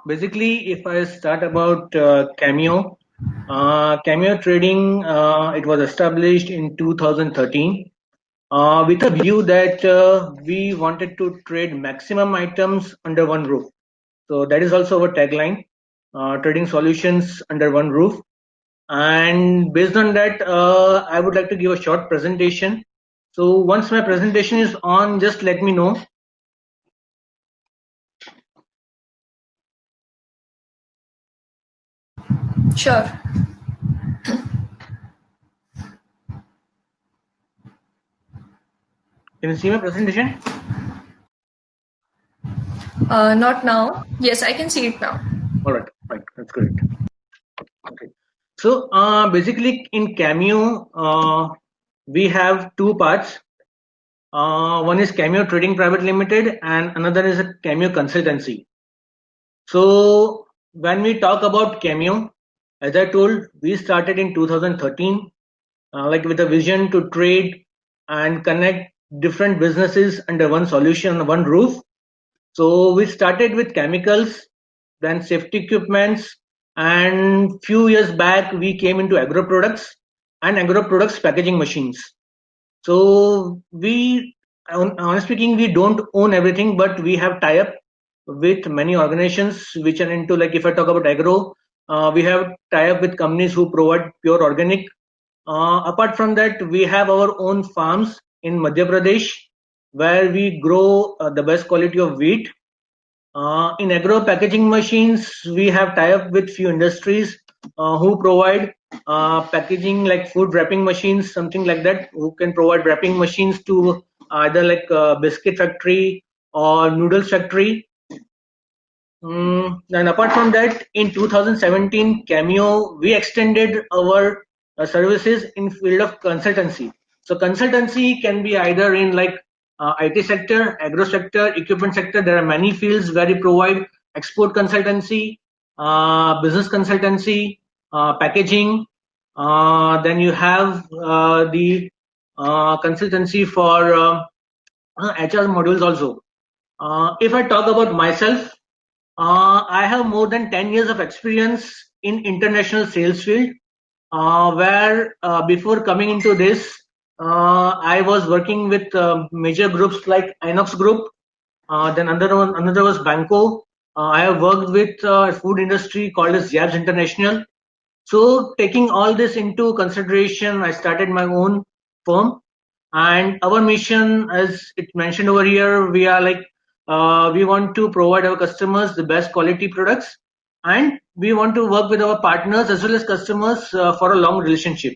Basically, if I start about Cameo, Cameo Trading, it was established in 2013 with a view that we wanted to trade maximum items under one roof. So that is also our tagline, trading solutions under one roof. And based on that, I would like to give a short presentation. So once my presentation is on, just let me know. Sure. Can you see my presentation? Not now. Yes, I can see it now. All right, right, that's great. Okay. So basically in Cameo, we have two parts. One is Cameo Trading Private Limited and another is a Cameo Consultancy. So when we talk about Cameo, as I told, we started in 2013, like with a vision to trade and connect different businesses under one solution, one roof. So we started with chemicals, then safety equipments, and few years back we came into agro products and agro products packaging machines. So we, honestly speaking, we don't own everything, but we have tie-up with many organizations which are into, like if I talk about agro, we have tie-up with companies who provide pure organic. Apart from that, we have our own farms in Madhya Pradesh where we grow the best quality of wheat. In agro packaging machines, we have tie-up with few industries who provide packaging like food wrapping machines, something like that, who can provide wrapping machines to either like biscuit factory or noodles factory. And apart from that, in 2017, Cameo, we extended our services in field of consultancy. So consultancy can be either in like IT sector, agro sector, equipment sector. There are many fields where we provide export consultancy, business consultancy, packaging. Then you have the consultancy for HR modules also. If I talk about myself, I have more than 10 years of experience in international sales field, where before coming into this, I was working with major groups like Inox Group. Then another was Banco. I have worked with food industry called as Yabs International. So taking all this into consideration, I started my own firm, and our mission, as it mentioned over here, we are like we want to provide our customers the best quality products, and we want to work with our partners as well as customers for a long relationship.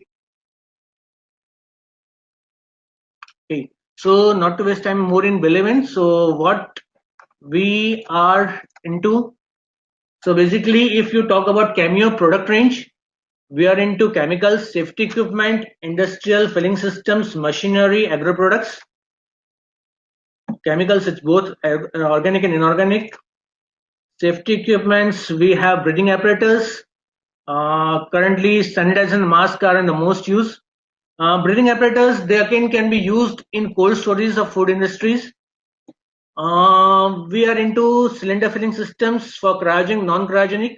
Okay, so not to waste time more in Believin. So what we are into. So basically, if you talk about Cameo product range, we are into chemicals, safety equipment, industrial filling systems, machinery, agro products. Chemicals, it's both organic and inorganic. Safety equipments, we have breathing apparatus. Currently, sanitizer and mask are in the most use. Breathing apparatus, they again can be used in cold storage of food industries. We are into cylinder filling systems for cryogenic, non-cryogenic.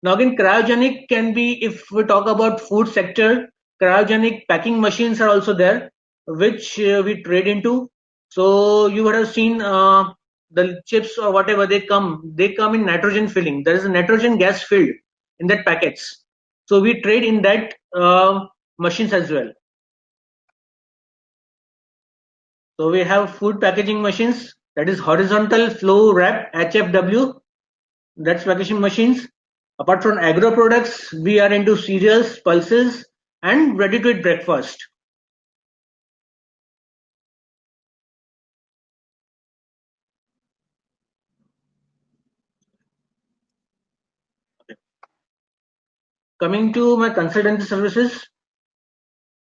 Now again, cryogenic can be, if we talk about food sector, cryogenic packing machines are also there, which we trade into. So you would have seen the chips or whatever they come in nitrogen filling. There is a nitrogen gas filled in that packets. So we trade in that machines as well. So we have food packaging machines, that is horizontal flow wrap HFW, that's packaging machines. Apart from agro products, we are into cereals, pulses, and ready to eat breakfast. Coming to my consultancy services,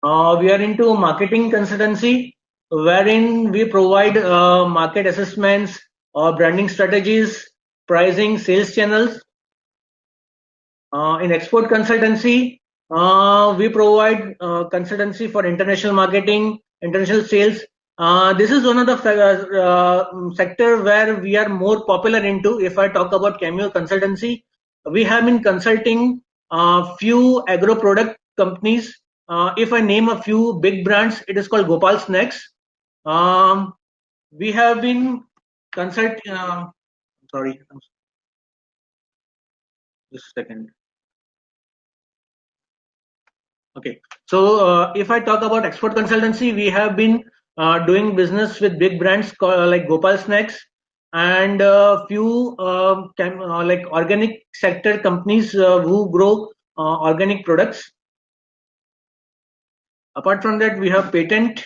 we are into marketing consultancy, wherein we provide market assessments or branding strategies, pricing, sales channels. In export consultancy, we provide consultancy for international marketing, international sales, This is one of the sector where we are more popular into. If I talk about Cameo Consultancy, we have been consulting few agro product companies. If I name a few big brands, it is called Gopal Snacks. We have been consult. Sorry, just a second. Okay. So if I talk about export consultancy, we have been doing business with big brands like Gopal Snacks and few like organic sector companies who grow organic products. Apart from that, we have patent,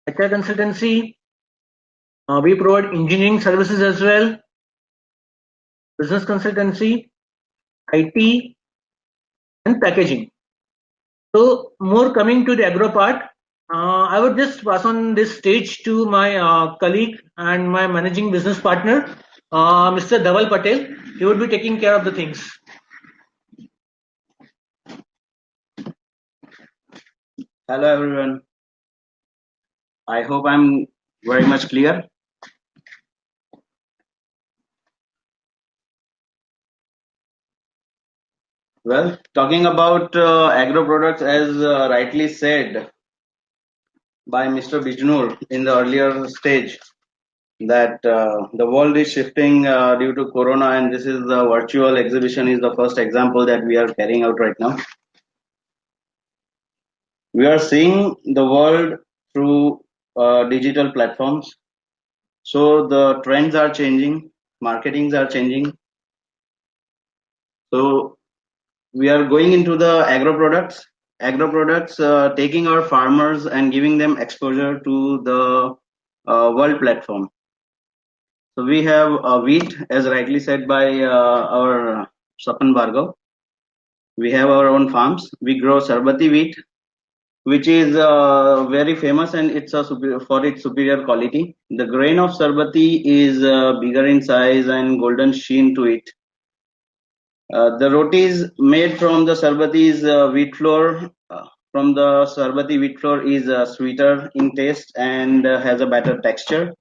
HR consultancy. We provide engineering services as well, business consultancy, IT, and packaging. So more coming to the agro part, I would just pass on this stage to my colleague and my managing business partner, Mr. Dhaval Patel. He would be taking care of the things. Hello everyone. I hope I'm very much clear. Well, talking about agro products, as rightly said by Mr. Bijnur in the earlier stage, that the world is shifting due to Corona, and this is the virtual exhibition is the first example that we are carrying out right now. We are seeing the world through digital platforms. So the trends are changing, marketings are changing. So we are going into the agro products taking our farmers and giving them exposure to the world platform. So we have wheat, as rightly said by our Sapan Bhargav. We have our own farms. We grow Sarbati wheat, which is very famous, and it's for its superior quality. The grain of Sarbati is bigger in size and golden sheen to it. The rotis made from the Sarbati's wheat flour from the Sarbati wheat flour is sweeter in taste and has a better texture.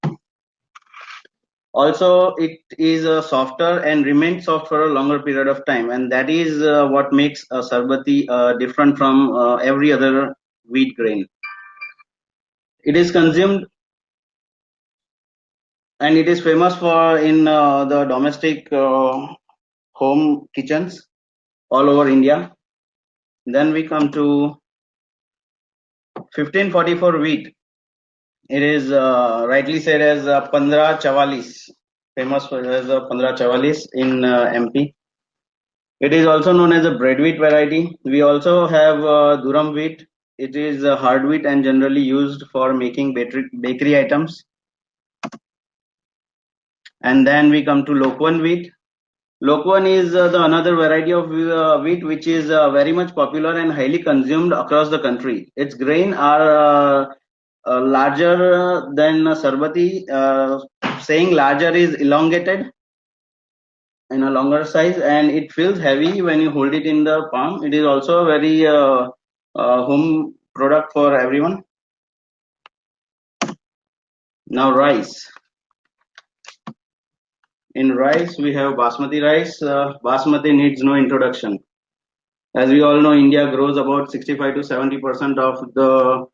Also, it is softer and remains soft for a longer period of time, and that is what makes a Sarbati different from every other wheat grain. It is consumed and it is famous for in the domestic home kitchens all over India. Then we come to 1544 wheat. It is rightly said as Pandra Chavalis, famous as Pandra Chavalis in MP. It is also known as a bread wheat variety. We also have Durum wheat. It is hard wheat and generally used for making bakery items. And then we come to Lokwan wheat. Lokwan is the another variety of wheat which is very much popular and highly consumed across the country. Its grain are larger than Sarbati. Saying larger is elongated in a longer size, and it feels heavy when you hold it in the palm. It is also a very home product for everyone. Now rice. In rice, we have basmati rice. Basmati needs no introduction. As we all know, India grows about 65 to 70% of the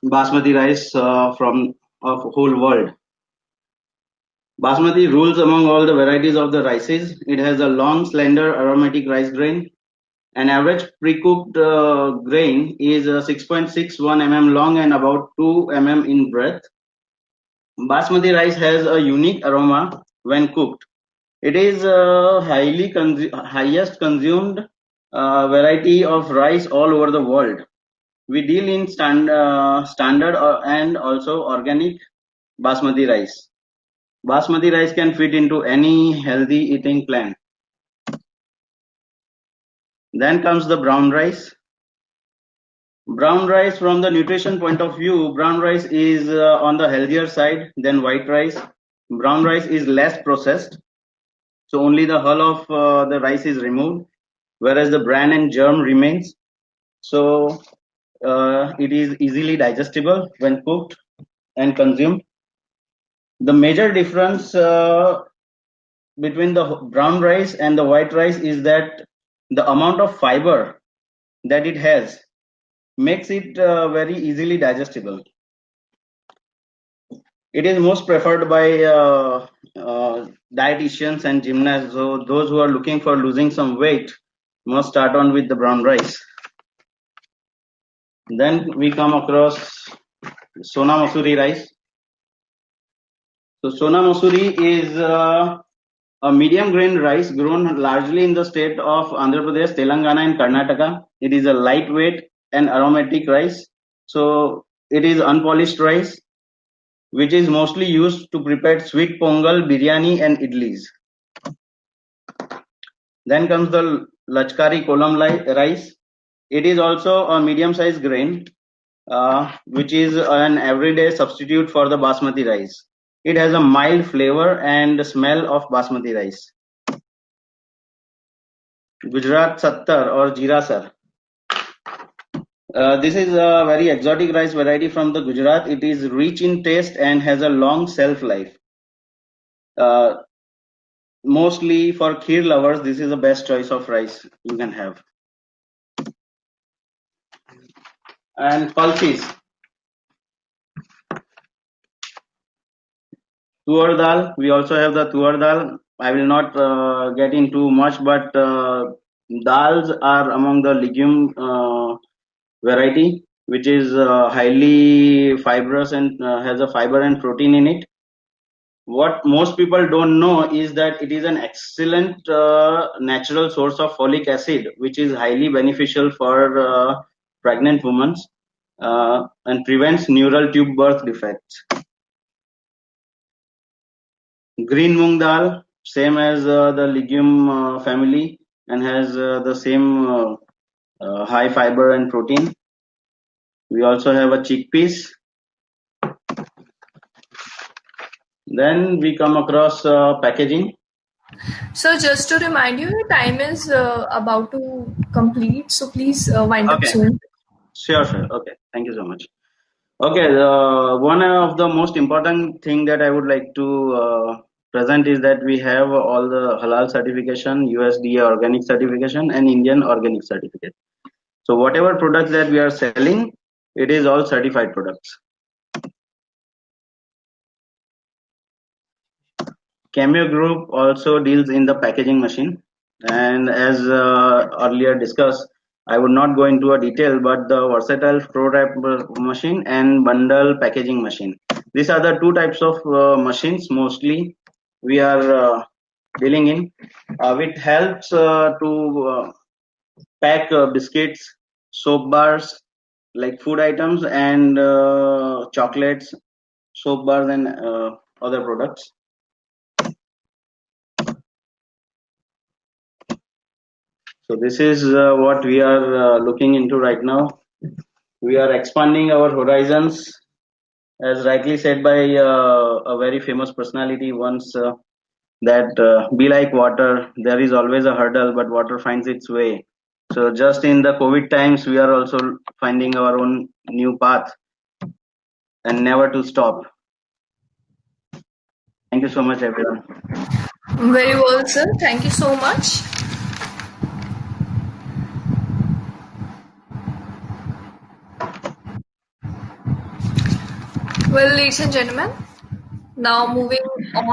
basmati rice from of whole world. Basmati rules among all the varieties of the rices. It has a long, slender, aromatic rice grain. An average pre-cooked grain is 6.61 mm long and about 2 mm in breadth. Basmati rice has a unique aroma when cooked. It is highest consumed variety of rice all over the world. We deal in standard and also organic basmati rice. Basmati rice can fit into any healthy eating plan. Then comes the brown rice. Brown rice, from the nutrition point of view, brown rice is on the healthier side than white rice. Brown rice is less processed, so only the hull of the rice is removed, whereas the bran and germ remains. So It is easily digestible when cooked and consumed. The major difference between the brown rice and the white rice is that the amount of fiber that it has makes it very easily digestible. It is most preferred by dietitians and gymnasts. So those who are looking for losing some weight must start on with the brown rice. Then we come across Sona Masuri rice. So Sona Masuri is a medium grain rice grown largely in the state of Andhra Pradesh, Telangana, and Karnataka. It is a lightweight and aromatic rice. So it is unpolished rice, which is mostly used to prepare sweet pongal, biryani, and idlis. Then comes the Lachkari Kolam rice. It is also a medium-sized grain, which is an everyday substitute for the basmati rice. It has a mild flavor and smell of basmati rice. Gujarat Sattar or Jirasar. This is a very exotic rice variety from the Gujarat. It is rich in taste and has a long shelf life. Mostly for kheer lovers, this is the best choice of rice you can have. And pulses. Tuar dal. We also have the tuar dal. I will not get into much, but dals are among the legume variety, which is highly fibrous and has a fiber and protein in it. What most people don't know is that it is an excellent natural source of folic acid, which is highly beneficial for pregnant women and prevents neural tube birth defects. Green moong dal, same as the legume family, and has the same high fiber and protein. We also have a chickpeas. Then we come across packaging. So just to remind you, your time is about to complete. So please wind up Okay. soon. Sure. Okay. Thank you so much. Okay. One of the most important thing that I would like to present is that we have all the halal certification, USDA organic certification, and Indian organic certificate. So whatever products that we are selling, it is all certified products. Cameo Group also deals in the packaging machine, and as earlier discussed, I would not go into a detail, but the versatile pro wrap machine and bundle packaging machine. These are the two types of machines mostly we are dealing in. It helps to pack biscuits, soap bars, like food items, and chocolates, soap bars, and other products. So this is what we are looking into right now. We are expanding our horizons, as rightly said by a very famous personality once, that be like water, there is always a hurdle, but water finds its way. So just in the COVID times, we are also finding our own new path and never to stop. Thank you so much, everyone. Very well, sir. Thank you so much. Well, ladies and gentlemen, now moving on.